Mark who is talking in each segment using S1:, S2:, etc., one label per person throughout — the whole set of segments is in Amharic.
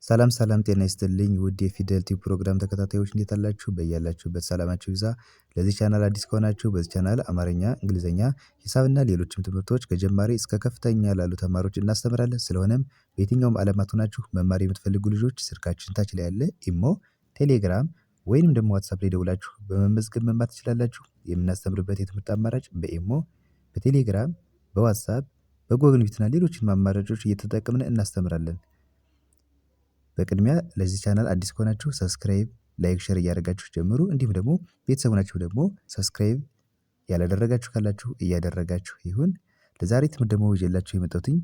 S1: ሰላም ሰላም ጤና ይስጥልኝ ውድ የፊደል ቲዩብ ፕሮግራም ተከታታዮች እንዴት አላችሁ? በያላችሁበት ሰላማችሁ ይብዛ። ለዚህ ቻናል አዲስ ከሆናችሁ በዚህ ቻናል አማርኛ፣ እንግሊዝኛ፣ ሂሳብና ሌሎችም ትምህርቶች ከጀማሪ እስከ ከፍተኛ ላሉ ተማሪዎች እናስተምራለን። ስለሆነም በየትኛውም ዓለማት ሆናችሁ መማር የምትፈልጉ ልጆች ስልካችን ታች ላይ ያለ ኢሞ፣ ቴሌግራም ወይንም ደግሞ ዋትሳፕ ላይ ደውላችሁ በመመዝገብ መማር ትችላላችሁ። የምናስተምርበት የትምህርት አማራጭ በኢሞ፣ በቴሌግራም፣ በዋትሳፕ፣ በጎግል ሚትና ሌሎችን አማራጮች እየተጠቀምን እናስተምራለን። በቅድሚያ ለዚህ ቻናል አዲስ ከሆናችሁ ሰብስክራይብ፣ ላይክ፣ ሼር እያደረጋችሁ ጀምሩ። እንዲሁም ደግሞ ቤተሰብ ናችሁ ደግሞ ሰብስክራይብ ያላደረጋችሁ ካላችሁ እያደረጋችሁ ይሁን። ለዛሬ ትምህርት ደግሞ ይዤላችሁ የመጣሁትኝ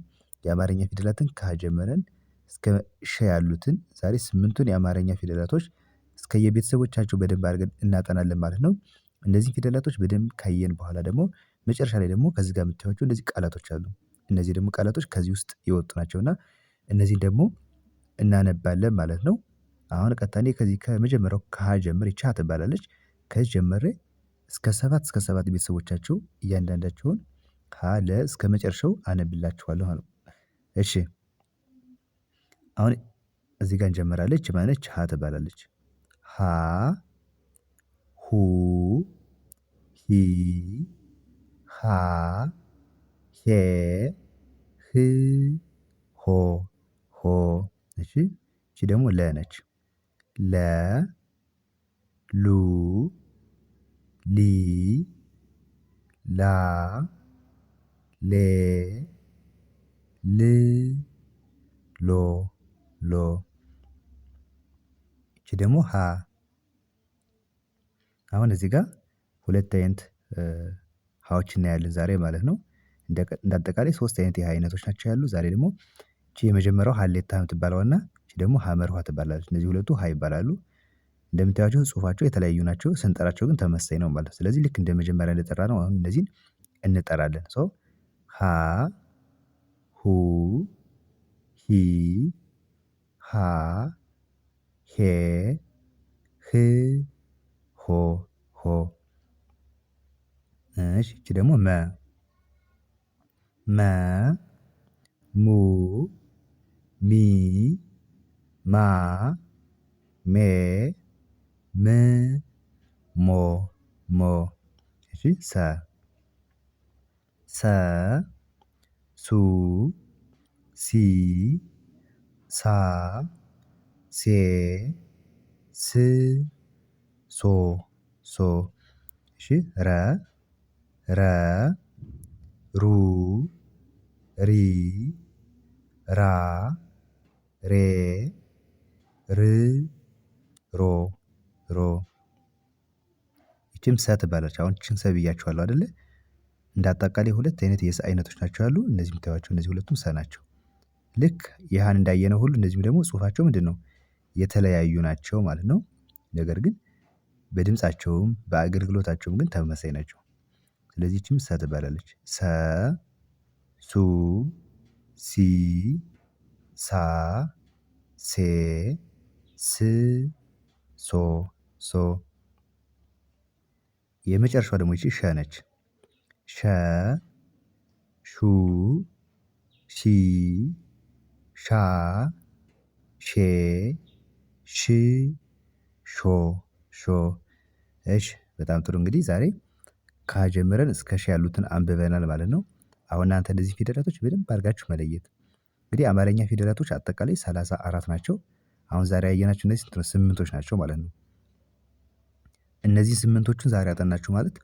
S1: የአማርኛ ፊደላትን ከሀ ጀምረን እስከ ሸ ያሉትን ዛሬ 8ቱን የአማርኛ ፊደላቶች እስከየቤተሰቦቻቸው በደንብ አድርገን እናጠናለን ማለት ነው። እነዚህ ፊደላቶች በደንብ ካየን በኋላ ደግሞ መጨረሻ ላይ ደግሞ ከዚህ ጋር የምታዩቸው እንደዚህ ቃላቶች አሉ። እነዚህ ደግሞ ቃላቶች ከዚህ ውስጥ የወጡ ናቸውና እነዚህን ደግሞ እናነባለን ማለት ነው። አሁን ቀጥታ እኔ ከዚህ ከመጀመሪያው ከሀ ጀምሬ ቻ ትባላለች። ከዚህ ጀምሬ እስከ 7 ቤተሰቦቻቸው እያንዳንዳቸውን ከ ለ እስከመጨረሻው አነብላችኋለሁ ማለት ነው። እሺ አሁን እዚህ ጋር እንጀምራለን። ይቺ ማነች? ሀ ትባላለች። ሀ ሁ ሂ ሃ ሄ ህ ሆ ሆ። እሺ ይቺ ደግሞ ለ ነች። ለ ሉ ሊ ላ ሌ ል ሎ ሎ። ይቺ ደግሞ ሀ። አሁን እዚህ ጋር ሁለት አይነት ሀዎች እናያለን ዛሬ ማለት ነው። እንደ አጠቃላይ 3 አይነት የሀ አይነቶች ናቸው ያሉ። ዛሬ ደግሞ ይቺ የመጀመሪያው ሀሌታ የምትባለውና ይቺ ደግሞ ሀመርኋ ትባላለች። እነዚህ ሁለቱ ሀ ይባላሉ። እንደምታዩቸው ጽሁፋቸው የተለያዩ ናቸው። ስንጠራቸው ግን ተመሳሳይ ነው ማለት ነው። ስለዚህ ልክ እንደ መጀመሪያ እንደጠራነው አሁን እነዚህን እንጠራለን። ሶ ሀ ሁ ሂ ሃ ሄ ህ ሆ ሆ። እሺ ይቺ ደግሞ መ መ ሙ ሚ ማ ሜ ም ሞ ሞ። እሺ ሰ ሰ ሱ ሲ ሳ ሴ ስ ሶ ሶ። እሺ ረ ረ ሩ ሪ ራ ሬ ር ሮ ሮ። ይቺም ሰ ትባላለች። አሁን ይቺን ሰ ብያችኋለሁ አይደለ? እንደ አጠቃላይ ሁለት አይነት የሰ አይነቶች ናቸው ያሉ። እነዚህ የምታዩዋቸው እነዚህ ሁለቱም ሰ ናቸው። ልክ የሀን እንዳየነው ሁሉ እነዚህም ደግሞ ጽሁፋቸው ምንድነው? የተለያዩ ናቸው ማለት ነው። ነገር ግን በድምፃቸውም በአገልግሎታቸውም ግን ተመሳሳይ ናቸው። ስለዚህ ይቺም ሰ ትባላለች። ሰ ሱ ሲ ሳ ሴ ስ ሶ ሶ። የመጨረሻዋ ደግሞ ይቺ ሸ ነች። ሸ ሹ ሺ ሻ ሼ ሽ ሾ ሾ። እሺ በጣም ጥሩ። እንግዲህ ዛሬ ከሀ ጀምረን እስከ ሸ ያሉትን አንብበናል ማለት ነው። አሁን እናንተ እነዚህ ፊደላቶች በደንብ አድርጋችሁ መለየት። እንግዲህ አማርኛ ፊደላቶች አጠቃላይ 34 ናቸው። አሁን ዛሬ ያየናቸው እነዚህ ስምንቶች ናቸው ማለት ነው። እነዚህ ስምንቶቹን ዛሬ አጠናችሁ ማለት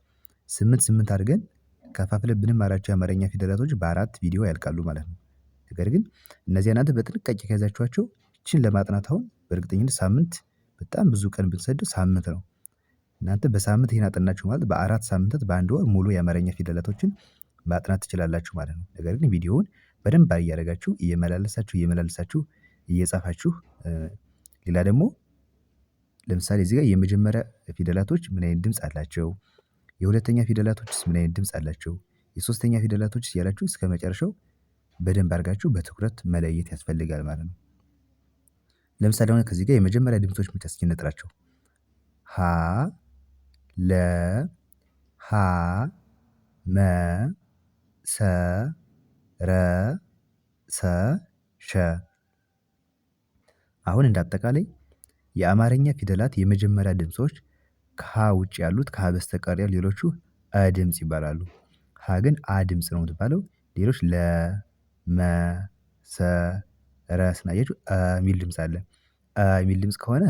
S1: 8 አድርገን ከፋፍለን ብንማራቸው የአማርኛ ፊደላቶች በ4 ቪዲዮ ያልቃሉ ማለት ነው። ነገር ግን እነዚህ እናንተ በጥንቃቄ ከያዛችኋቸው ይቺን ለማጥናት አሁን በእርግጠኝነት ሳምንት በጣም ብዙ ቀን ብንሰደው ሳምንት ነው። እናንተ በሳምንት ይሄን አጠናችሁ ማለት በ4 ሳምንታት በአንድ ወር ሙሉ የአማርኛ ፊደላቶችን ማጥናት ትችላላችሁ ማለት ነው። ነገር ግን ቪዲዮውን በደንብ እያደረጋችሁ እየመላለሳችሁ እየጻፋችሁ ሌላ ደግሞ ለምሳሌ እዚህ ጋር የመጀመሪያ ፊደላቶች ምን አይነት ድምጽ አላቸው? የሁለተኛ ፊደላቶችስ ምን አይነት ድምጽ አላቸው? የሶስተኛ ፊደላቶችስ እያላችሁ እስከመጨረሻው በደንብ አድርጋችሁ በትኩረት መለየት ያስፈልጋል ማለት ነው። ለምሳሌ አሁን ከዚህ ጋር የመጀመሪያ ድምጾች ብቻ እስኪ እንጥራቸው። ሀ ለ ሀ መ ሰ ረ ሰ ሸ። አሁን እንደ አጠቃላይ የአማርኛ ፊደላት የመጀመሪያ ድምጾች ከሀ ውጭ ያሉት ከሀ በስተቀር ያሉ ሌሎቹ አ ድምጽ ይባላሉ። ሀ ግን አ ድምጽ ነው የምትባለው። ሌሎች ለ፣ መ፣ ሰ፣ ረ ስናያችሁ የሚል ድምጽ አለ። የሚል ድምጽ ከሆነ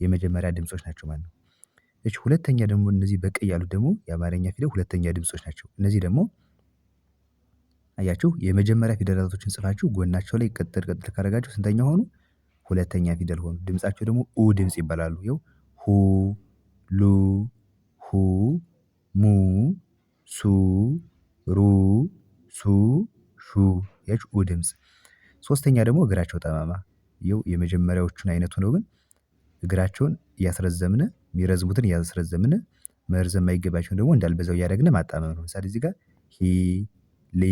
S1: የመጀመሪያ ድምጾች ናቸው ማለት ነው። እሺ ሁለተኛ ደግሞ እነዚህ በቀይ ያሉት ደግሞ የአማርኛ ፊደል ሁለተኛ ድምጾች ናቸው። እነዚህ ደግሞ አያችሁ የመጀመሪያ ፊደላቶችን ጽፋችሁ ጎናቸው ላይ ቅጥል ቅጥል ካደረጋችሁ ስንተኛ ሆኑ? ሁለተኛ ፊደል ሆኑ። ድምጻቸው ደግሞ ኡ ድምጽ ይባላሉ። ይኸው ሁ፣ ሉ፣ ሁ፣ ሙ፣ ሱ፣ ሩ፣ ሱ፣ ሹ ያችሁ ኡ ድምጽ። ሶስተኛ ደግሞ እግራቸው ጠማማ ይኸው የመጀመሪያዎቹን አይነት ሆነው ግን እግራቸውን እያስረዘምን የሚረዝሙትን እያስረዘምን መርዘም የማይገባቸውን ደግሞ እንዳልበዛው እያደረግን ማጣመም ነው። ለምሳሌ እዚህ ጋር ሂ፣ ሊ፣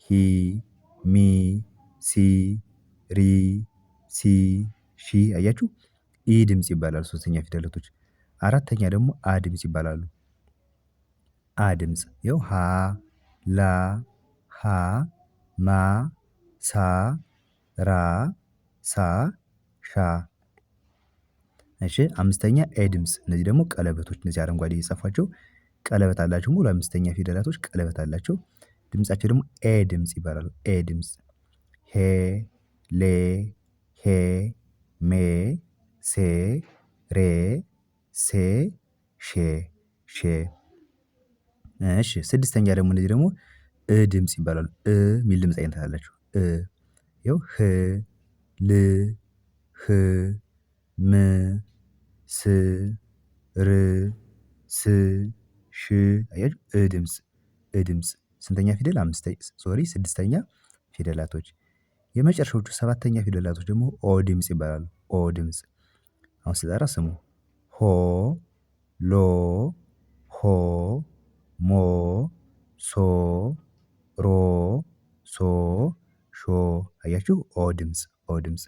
S1: ሂ፣ ሚ፣ ሲ፣ ሪ፣ ሲ፣ ሺ አያችሁ ኢ ድምጽ ይባላሉ ሶስተኛ ፊደላቶች። አራተኛ ደግሞ አ ድምጽ ይባላሉ። አ ድምጽ ይኸው ሀ፣ ላ፣ ሀ፣ ማ፣ ሳ፣ ራ፣ ሳ፣ ሻ። እሺ አምስተኛ ኤ ድምጽ እነዚህ ደግሞ ቀለበቶች እነዚህ አረንጓዴ የጻፏቸው ቀለበት አላቸው። ሙሉ አምስተኛ ፊደላቶች ቀለበት አላቸው። ድምጻቸው ደግሞ ኤ ድምጽ ይባላሉ። ኤ ድምጽ ሄ፣ ሌ፣ ሄ፣ ሜ፣ ሴ፣ ሬ፣ ሴ፣ ሼ፣ ሼ። እሺ ስድስተኛ ደግሞ እነዚህ ደግሞ እ ድምጽ ይባላሉ። የሚል ድምጽ አይነት አላቸው። ይኸው ህ፣ ል፣ ህ፣ ም፣ ስ፣ ር፣ ስ፣ ሽ አያችሁ እ ድምጽ እ ድምጽ ስንተኛ ፊደል? ስድስተኛ ፊደላቶች። የመጨረሻዎቹ ሰባተኛ ፊደላቶች ደግሞ ኦ ድምጽ ይባላሉ። ኦ ድምጽ አሁን ስጠራ ስሙ ሆ፣ ሎ፣ ሆ፣ ሞ፣ ሶ፣ ሮ፣ ሶ፣ ሾ አያችሁ ኦ ድምጽ ኦ ድምጽ።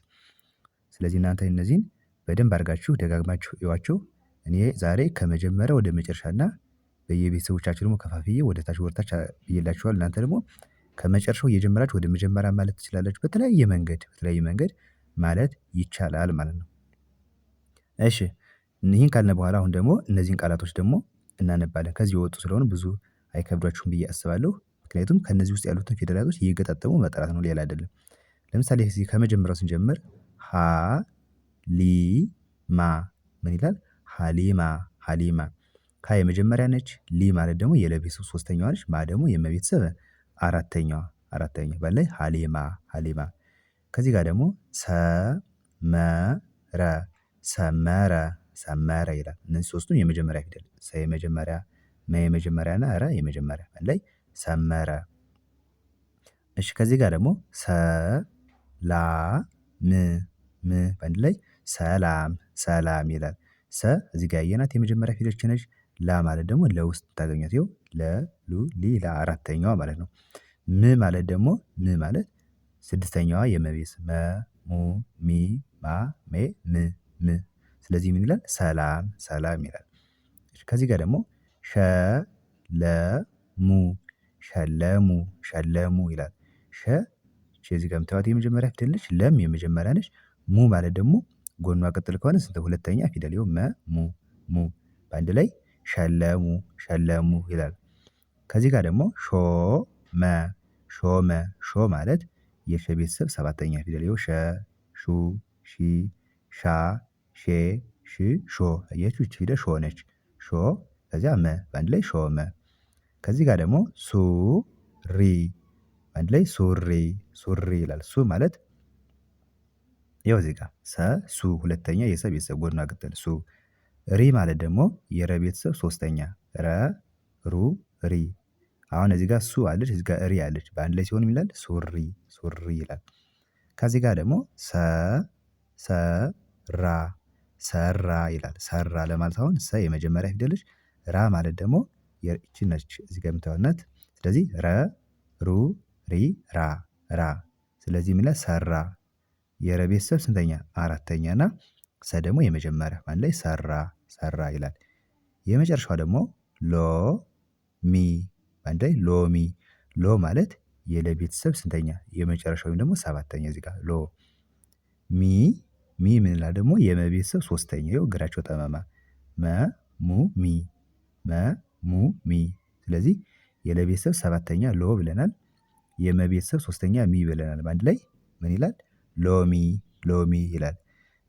S1: ስለዚህ እናንተ እነዚህን በደንብ አድርጋችሁ ደጋግማችሁ እዩዋቸው። እኔ ዛሬ ከመጀመሪያ ወደ መጨረሻና በየቤተሰቦቻችሁ ደግሞ ከፋፍዬ ወደ ታች ወርታች ብዬላችኋል። እናንተ ደግሞ ከመጨረሻው እየጀመራችሁ ወደ መጀመሪያ ማለት ትችላላችሁ። በተለያየ መንገድ ማለት ይቻላል ማለት ነው። እሺ ይህን ካልን በኋላ አሁን ደግሞ እነዚህን ቃላቶች ደግሞ እናነባለን። ከዚህ የወጡ ስለሆኑ ብዙ አይከብዷችሁም ብዬ አስባለሁ። ምክንያቱም ከእነዚህ ውስጥ ያሉትን ፊደላቶች እየገጣጠሙ መጥራት ነው፣ ሌላ አይደለም። ለምሳሌ እዚህ ከመጀመሪያው ስንጀምር ሀ፣ ሊ፣ ማ ምን ይላል? ሀሊማ ሀሊማ። ሀ የመጀመሪያ ነች። ሊ ማለት ደግሞ የለቤተሰብ ሶስተኛዋ ነች። ማ ደግሞ የመቤተሰብ አራተኛዋ ባላይ ሀሊማ ሀሊማ። ከዚህ ጋር ደግሞ ሰመረ ሰመረ ሰመረ ይላል። እነዚህ ሶስቱም የመጀመሪያ ፊደል ሰ የመጀመሪያ፣ መ የመጀመሪያ እና ረ የመጀመሪያ ላይ ሰመረ። እሺ ከዚህ ጋር ደግሞ ሰላም ም በአንድ ላይ ሰላም ሰላም ይላል። ሰ እዚህ ጋር ያየናት የመጀመሪያ ፊደል ነች። ላ ማለት ደግሞ ለውስጥ ታገኛት ይኸው ለ፣ ሉ፣ ሊ፣ ላ አራተኛዋ ማለት ነው። ም ማለት ደግሞ ስድስተኛዋ የመቤት መ፣ ሙ፣ ሚ፣ ማ፣ ሜ፣ ም። ስለዚህ ምን ይላል? ሰላም ሰላም ይላል። ከዚህ ጋር ደግሞ ሸለሙ ሸለሙ ሸለሙ ይላል። ሸ እዚህ ጋር የምታዩት የመጀመሪያ ፊደል ነች። ለም የመጀመሪያ ነች። ሙ ማለት ደግሞ ጎኗ ቅጥል ከሆነ ስንት ሁለተኛ ፊደል ይኸው ሙ በአንድ ላይ ሸለሙ ሸለሙ ይላል። ከዚህ ጋር ደግሞ ሾመ ሾመ ሾ ማለት የሸ ቤተሰብ ሰባተኛ ፊደል ይኸው ሸ፣ ሹ፣ ሺ፣ ሻ፣ ሼ፣ ሽ፣ ሾ አያችሁ ይቺ ፊደል ሾ ነች። ሾ ከዚያ መ በአንድ ላይ ሾመ። ከዚህ ጋር ደግሞ ሱሪ በአንድ ላይ ሱሪ ሱሪ ይላል። ሱ ማለት ይኸው እዚህ ጋር ሱ ሁለተኛ የሰ ቤተሰብ ጎኗ ቅጥል ሱ። ሪ ማለት ደግሞ የረ ቤተሰብ ሶስተኛ ረ፣ ሩ፣ ሪ። አሁን እዚህ ጋር ሱ አለች፣ እዚህ ጋር ሪ አለች። በአንድ ላይ ሲሆን ይላል ሱሪ ሱሪ ይላል። ከዚህ ጋር ደግሞ ሰራ ሰራ ይላል። ሰራ ለማለት አሁን ሰ የመጀመሪያ ፊደል ነች። ራ ማለት ደግሞ ይቺ ነች እዚህ ጋር የምታዩት። ስለዚህ ረ፣ ሩ፣ ሪ፣ ራ። ስለዚህ ምን ይላል? ሰራ። የረ ቤተሰብ ስንተኛ? አራተኛ እና ሰ ደግሞ የመጀመሪያ በአንድ ላይ ሰራ ይላል። የመጨረሻው ደግሞ ሎሚ በአንድ ላይ ሎሚ። ሎ ማለት የለ ቤተሰብ ስንተኛ? የመጨረሻው ወይም ደግሞ ሰባተኛ እዚህ ጋር ሎ ሚ ሚ የምንላት ደግሞ የመ ቤተሰብ ሶስተኛ ይኸው እግራቸው ጠማማ መ ሙ ሚ መ ሙ ሚ ስለዚህ የለ ቤተሰብ ሰባተኛ ሎ ብለናል። የመ ቤተሰብ ሶስተኛ ሚ ብለናል በአንድ ላይ ምን ይላል? ሎሚ ሎሚ ይላል።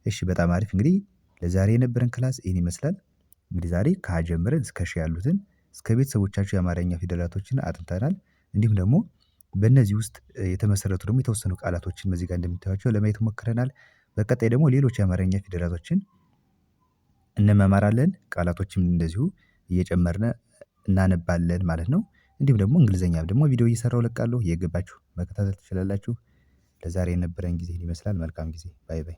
S1: እሺ በጣም አሪፍ እንግዲህ ለዛሬ የነበረን ክላስ ይሄን ይመስላል። እንግዲህ ዛሬ ከሀ ጀምረን እስከ ሸ ያሉትን እስከ ቤተሰቦቻቸው የአማርኛ ፊደላቶችን አጥንተናል። እንዲሁም ደግሞ በእነዚህ ውስጥ የተመሰረቱ ደግሞ የተወሰኑ ቃላቶችን በዚህ ጋር እንደምታዩዋቸው ለማየት ሞክረናል። በቀጣይ ደግሞ ሌሎች የአማርኛ ፊደላቶችን እንመማራለን ቃላቶችም እንደዚሁ እየጨመርን እናነባለን ማለት ነው። እንዲሁም ደግሞ እንግሊዘኛ ደግሞ ቪዲዮ እየሰራሁ እለቃለሁ እየገባችሁ መከታተል ትችላላችሁ። ለዛሬ የነበረን ጊዜ ይህን ይመስላል መልካም ጊዜ ባይ ባይ